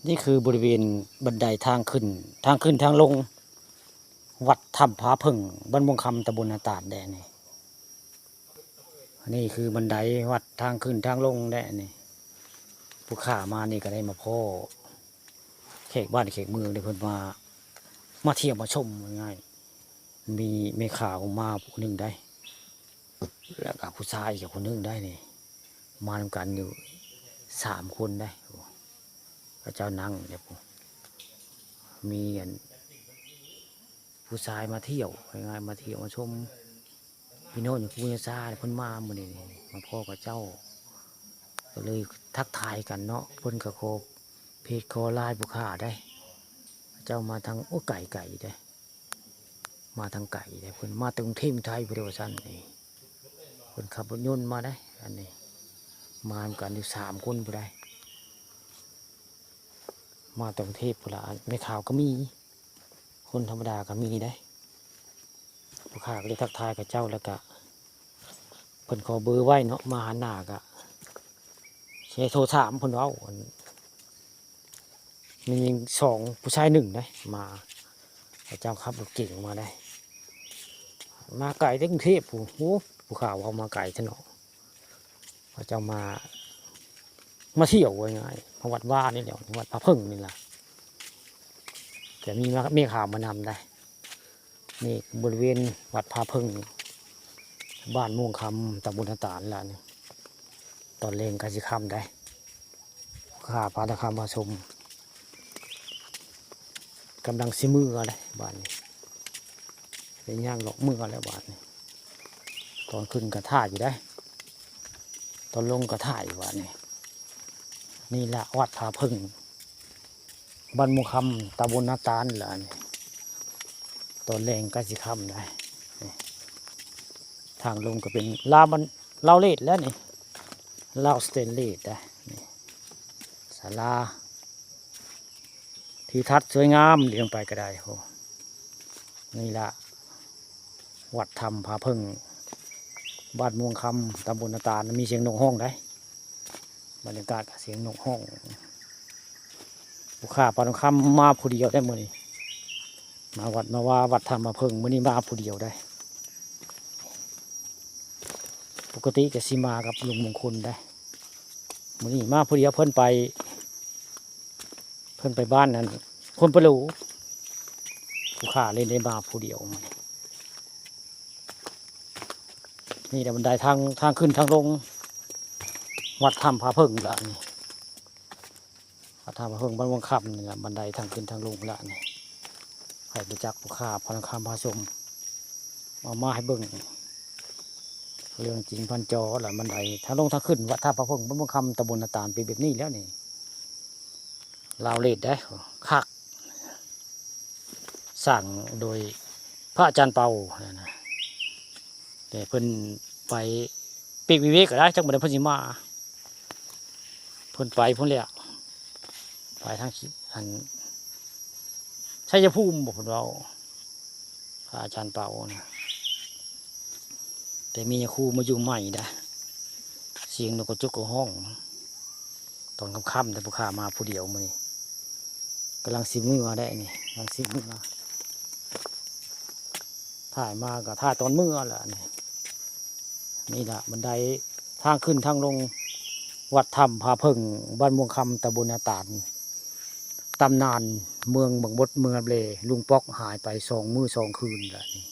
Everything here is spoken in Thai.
นี่คือบริเวณบันไดทางขึ้นทางลงวัดถ้ำผาพึ่งบ้านม่วงคำตำบลนาตาดแดนนี่คือบันไดวัดทางขึ้นทางลงแดนนี่ผู้ข่ามานี่ก็ได้มาพ่อเขกบ้านเขกเมืองได้เพิ่นมาเที่ยวมาชมง่ายมีเมฆข่าวมาผู้หนึ่งได้แล้วก็ผู้ชายกับคนหนึ่งได้นี่มาทำกันอยู่3 คนได้พระเจ้านั่งเนี่ยมีผู้ชายมาเที่ยวง่ายมาเที่ยวมาชมพี่โน่นอยู่พุทธศาสตร์เพิ่นมาหมดนี่มาพ่อกับเจ้าก็เลยทักทายกันเนาะเพิ่นก็โคเพจโคไลน์บุคคาได้เจ้ามาทางโอ้ไก่ได้มาทางไก่ได้เพิ่นมาตรงเทมไทยพุทธศาสตร์นี่เพิ่นขับรถยนต์มาได้อันนี้มากันอยู่3 คนผู้ใดมาตรงเทพพุทธในข่าวก็มีคนธรรมดาก็มีได้ผู้ข่าก็เลยทักทายกับเจ้าแล้วก็เพิ่นขอเบอร์ไว้เนาะมาหาหน้าก็ใช้โทรถามเพิ่นเว้ามี2 ผู้ชาย1ได้มาเจ้าขับรถเก่งมาได้มาไกลถึงกรุงเทพผู้ข่าวเอามาไกลถนนพระเจ้ามาเที่ยวง่ายๆวัดว่านี่แหละวัดพระพึ่งนี่แหละแต่มีข่าวมานำได้นี่บริเวณวัดพระพึ่งบ้านม่วงคำตำบลนาตาลแล้วนี่ตอนเลงกสิคำได้ข้าพาตะคำมาชมกำลังซิมืออะไรบ้านนี้เป็นย่างหลอกมือแล้วบ้านนี้ตอนขึ้นกระท่าอยู่ได้ตอนลงกระท่าอยู่บ้านนี้นี่แหละวัดพระพึ่งบ้านม่วงคำตำบลนาตาลแล้วนี่ตอนแรงกสิคำได้ทางลงก็เป็นลาวเลดแล้วนี่ลาวสเตนเลสได้นี่ศาลาที่ทัดสวยงามเลี้ยงไปก็ได้โหนี่ละวัดถ้ำผาพึ่งบ้านม่วงคำตำบลนาตาลมีเสียงนกห้องได้บรรยากาศเสียงนกห้องผู้ข้าปานคำมาผู้เดียวได้มื้อนี้มาวัดถ้ำผาพึ่งมื้อนี้มาผู้เดียวได้ปกติก็สิมากับลุงมงคลได้มื้อนี้มาผู้เดียวเพิ่นไปบ้านนั้นคนปะลูผู้ข้าเล่นได้มาผู้เดียวนี่แต่บันไดทางขึ้นทางลงวัดถ้ำผาพึ่งละนี่วัดถ้ำผาพึ่งบ้านวังคำนี่แหละบันไดทางขึ้นทางลงละนี่ใครรู้จักผู้ข้าพลังคำพาชมมาให้เบิ่งเรื่องจริงพันจอแหละบันไดทางลงทางขึ้นวัดถ้ำผาพึ่งบ้านวังคำตำบลนาตาลเป็นแบบนี้แล้วนี่ลาวเลดได้คักสั่งโดยพระอาจารย์เปานะแต่เพิ่นไปปีกวิเวกก็ได้จังหวัดเพิ่นสิมาเพิ่นไปเพิ่นเลยไปทางชัยภูมิบอกเพิ่นว่าพระอาจารย์เปานะแต่มีครูมาอยู่ใหม่นะเสียงนกกระจุกกระห้องตอนค่ำๆแต่ผู้ข้ามาผู้เดียวมื้อนี้กำลังสิมือได้นี่กำลังสิมือถ่ายมากับถ่ายตอนมือแหละนี่แหละบันไดทางขึ้นทางลงวัดถ้ำผาพึ่งบ้านม่วงคำตำบลนาตาลตำนานเมืองบางบดเมืองเบลลุงป๊อกหายไป2 มื้อ 2 คืนแหละนี่